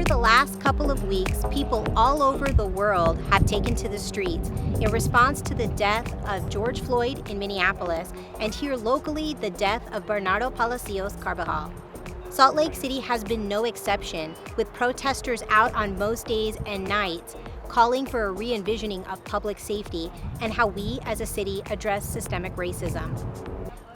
the last couple of weeks, people all over the world have taken to the streets in response to the death of George Floyd in Minneapolis, and here locally, the death of Bernardo Palacios Carvajal. Salt Lake City has been no exception, with protesters out on most days and nights calling for a re-envisioning of public safety and how we as a city address systemic racism.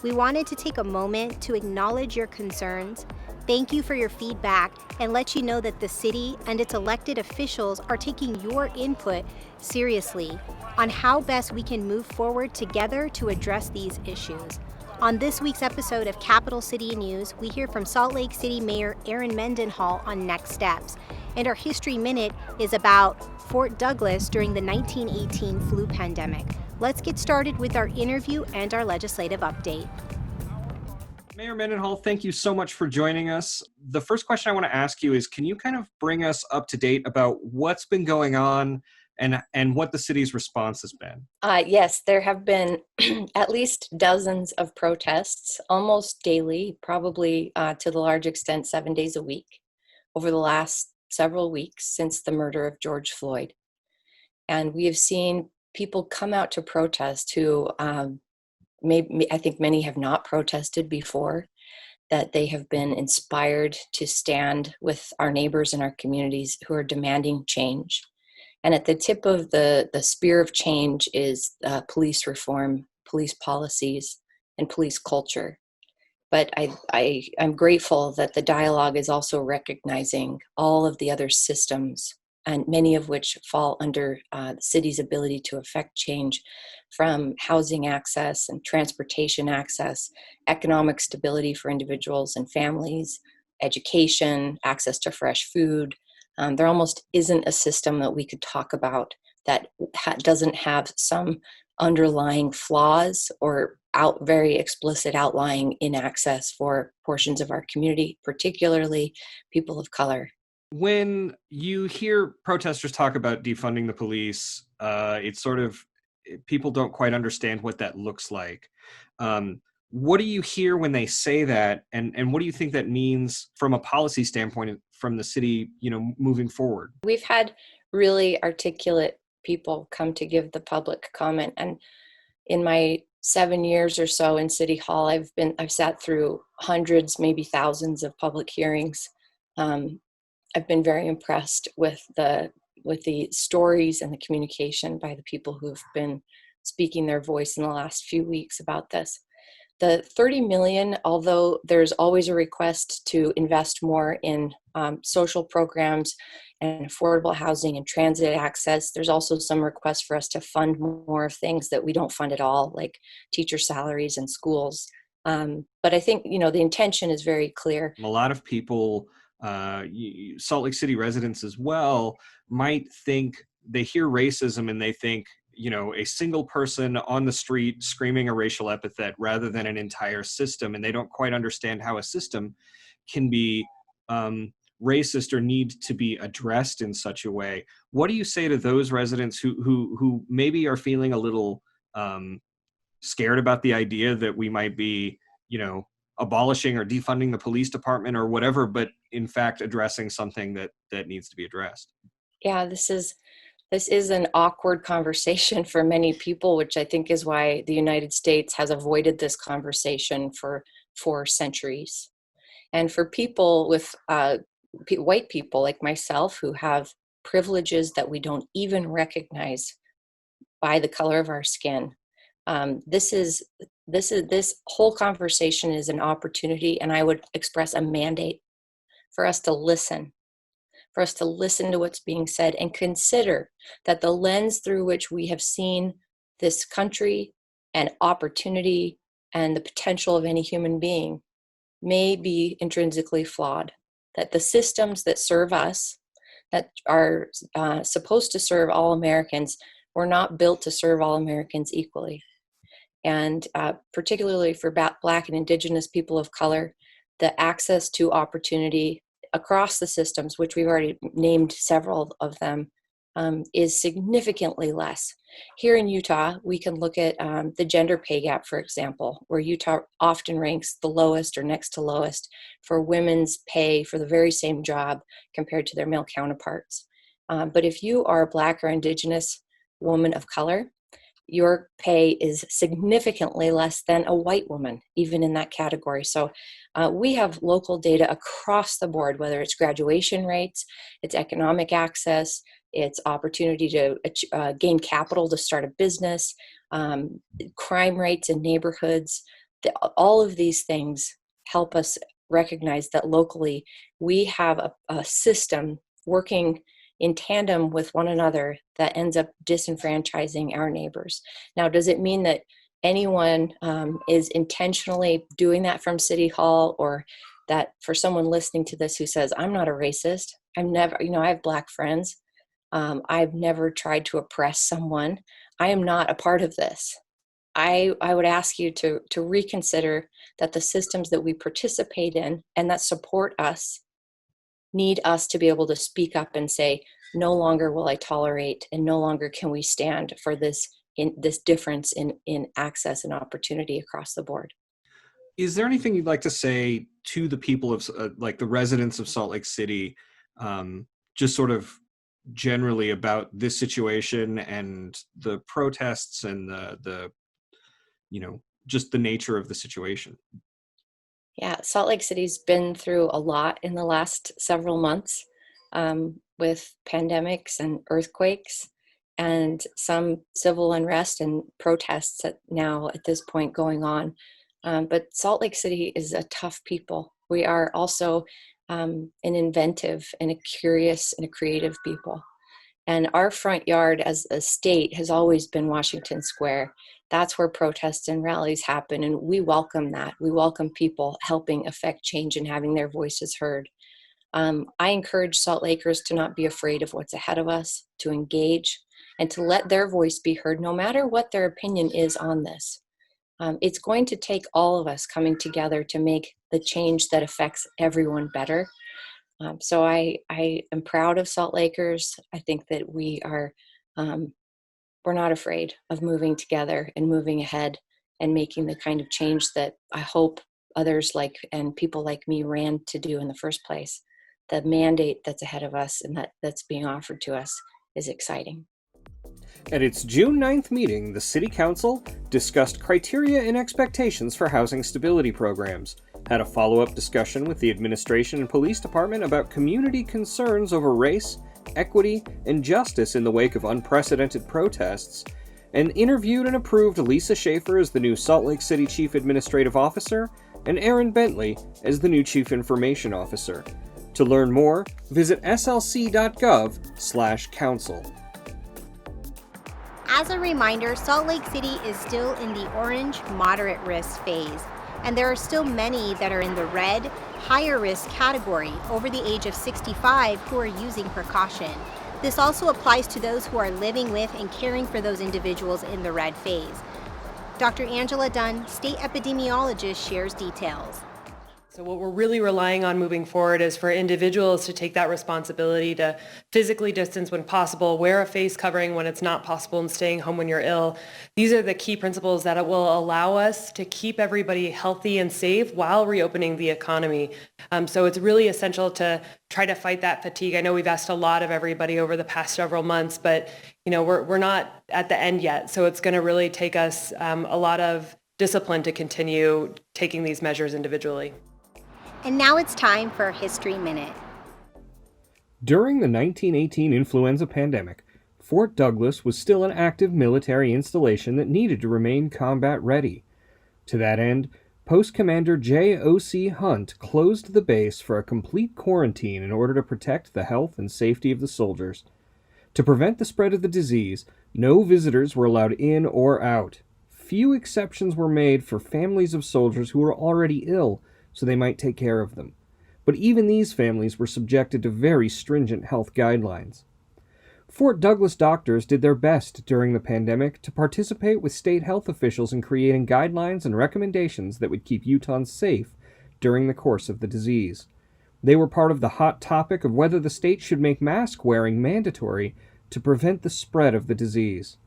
We wanted to take a moment to acknowledge your concerns, thank you for your feedback, and let you know that the city and its elected officials are taking your input seriously on how best we can move forward together to address these issues. On this week's episode of Capital City News, we hear from Salt Lake City Mayor Erin Mendenhall on next steps. And our History Minute is about Fort Douglas during the 1918 flu pandemic. Let's get started with our interview and our legislative update. Mayor Mendenhall, thank you so much for joining us. The first question I want to ask you is, can you kind of bring us up to date about what's been going on and what the city's response has been? Yes, there have been at least dozens of protests almost daily, probably to the large extent 7 days a week over the last several weeks since the murder of George Floyd. And we have seen people come out to protest who I think many have not protested before, that they have been inspired to stand with our neighbors and our communities who are demanding change. And at the tip of the spear of change is police reform, police policies, and police culture. But I'm grateful that the dialogue is also recognizing all of the other systems, and many of which fall under the city's ability to affect change, from housing access and transportation access, economic stability for individuals and families, education, access to fresh food. There almost isn't a system that we could talk about that doesn't have some underlying flaws or very explicit outlying inaccess for portions of our community, particularly people of color. When you hear protesters talk about defunding the police, it's sort of, people don't quite understand what that looks like. What do you hear when they say that, and what do you think that means from a policy standpoint from the city, moving forward? We've had really articulate people come to give the public comment, and in my 7 years or so in City Hall, I've sat through hundreds, maybe thousands of public hearings. I've been very impressed with the stories and the communication by the people who have been speaking their voice in the last few weeks about this. The $30 million, although there's always a request to invest more in social programs and affordable housing and transit access, there's also some requests for us to fund more of things that we don't fund at all, like teacher salaries and schools. But I think, the intention is very clear. A lot of people, Salt Lake City residents as well, might think, they hear racism and they think, a single person on the street screaming a racial epithet rather than an entire system. And they don't quite understand how a system can be racist or need to be addressed in such a way. What do you say to those residents who maybe are feeling a little scared about the idea that we might be, abolishing or defunding the police department or whatever, but in fact addressing something that needs to be addressed? Yeah, this is an awkward conversation for many people, which I think is why the United States has avoided this conversation for centuries. And for people with white people like myself who have privileges that we don't even recognize by the color of our skin, this whole conversation is an opportunity, and I would express a mandate for us to listen. For us to listen to what's being said and consider that the lens through which we have seen this country and opportunity and the potential of any human being may be intrinsically flawed. That the systems that serve us, that are supposed to serve all Americans, were not built to serve all Americans equally. And particularly for Black and Indigenous people of color, the access to opportunity across the systems, which we've already named several of them, is significantly less. Here in Utah, we can look at the gender pay gap, for example, where Utah often ranks the lowest or next to lowest for women's pay for the very same job compared to their male counterparts. But if you are a Black or Indigenous woman of color, your pay is significantly less than a white woman, even in that category. So we have local data across the board, whether it's graduation rates, it's economic access, it's opportunity to gain capital to start a business, crime rates in neighborhoods. All of these things help us recognize that locally we have a system working in tandem with one another that ends up disenfranchising our neighbors. Now, does it mean that anyone is intentionally doing that from City Hall, or that for someone listening to this who says, I'm not a racist, I'm never, I have Black friends, I've never tried to oppress someone, I am not a part of this. I would ask you to reconsider that the systems that we participate in and that support us need us to be able to speak up and say, no longer will I tolerate, and no longer can we stand for this difference in access and opportunity across the board. Is there anything you'd like to say to the people of like the residents of Salt Lake City, just sort of generally about this situation and the protests and the just the nature of the situation? Yeah, Salt Lake City's been through a lot in the last several months, with pandemics and earthquakes and some civil unrest and protests at this point going on. But Salt Lake City is a tough people. We are also an inventive and a curious and a creative people. And our front yard as a state has always been Washington Square. That's where protests and rallies happen, and we welcome that. We welcome people helping affect change and having their voices heard. I encourage Salt Lakers to not be afraid of what's ahead of us, to engage, and to let their voice be heard, no matter what their opinion is on this. It's going to take all of us coming together to make the change that affects everyone better. So I am proud of Salt Lakers. I think that we're not afraid of moving together and moving ahead and making the kind of change that I hope others and people like me ran to do in the first place. The mandate that's ahead of us and that's being offered to us is exciting. At its June 9th meeting, the City Council discussed criteria and expectations for housing stability programs, had a follow-up discussion with the administration and police department about community concerns over race, equity, and justice in the wake of unprecedented protests, and interviewed and approved Lisa Schaefer as the new Salt Lake City Chief Administrative Officer and Erin Bentley as the new Chief Information Officer. To learn more, visit slc.gov/council. As a reminder, Salt Lake City is still in the orange moderate risk phase, and there are still many that are in the red higher risk category over the age of 65 who are using precaution. This also applies to those who are living with and caring for those individuals in the red phase. Dr. Angela Dunn, state epidemiologist, shares details. So what we're really relying on moving forward is for individuals to take that responsibility to physically distance when possible, wear a face covering when it's not possible, and staying home when you're ill. These are the key principles that will allow us to keep everybody healthy and safe while reopening the economy. So it's really essential to try to fight that fatigue. I know we've asked a lot of everybody over the past several months, but we're not at the end yet. So it's going to really take us a lot of discipline to continue taking these measures individually. And now it's time for History Minute. During the 1918 influenza pandemic, Fort Douglas was still an active military installation that needed to remain combat ready. To that end, Post Commander J.O.C. Hunt closed the base for a complete quarantine in order to protect the health and safety of the soldiers. To prevent the spread of the disease, no visitors were allowed in or out. Few exceptions were made for families of soldiers who were already ill, so they might take care of them. But even these families were subjected to very stringent health guidelines. Fort Douglas doctors did their best during the pandemic to participate with state health officials in creating guidelines and recommendations that would keep Utahns safe during the course of the disease. They were part of the hot topic of whether the state should make mask wearing mandatory to prevent the spread of the disease.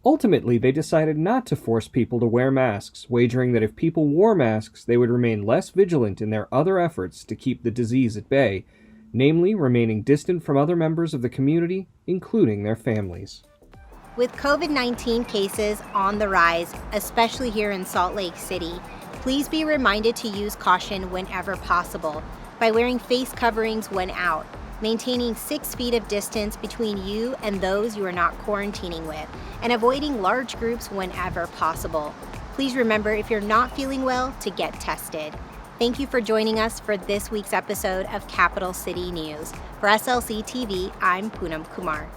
Ultimately, they decided not to force people to wear masks, wagering that if people wore masks, they would remain less vigilant in their other efforts to keep the disease at bay, namely remaining distant from other members of the community, including their families. With COVID-19 cases on the rise, especially here in Salt Lake City, please be reminded to use caution whenever possible by wearing face coverings when out, maintaining 6 feet of distance between you and those you are not quarantining with, and avoiding large groups whenever possible. Please remember, if you're not feeling well, to get tested. Thank you for joining us for this week's episode of Capital City News. For SLC TV, I'm Poonam Kumar.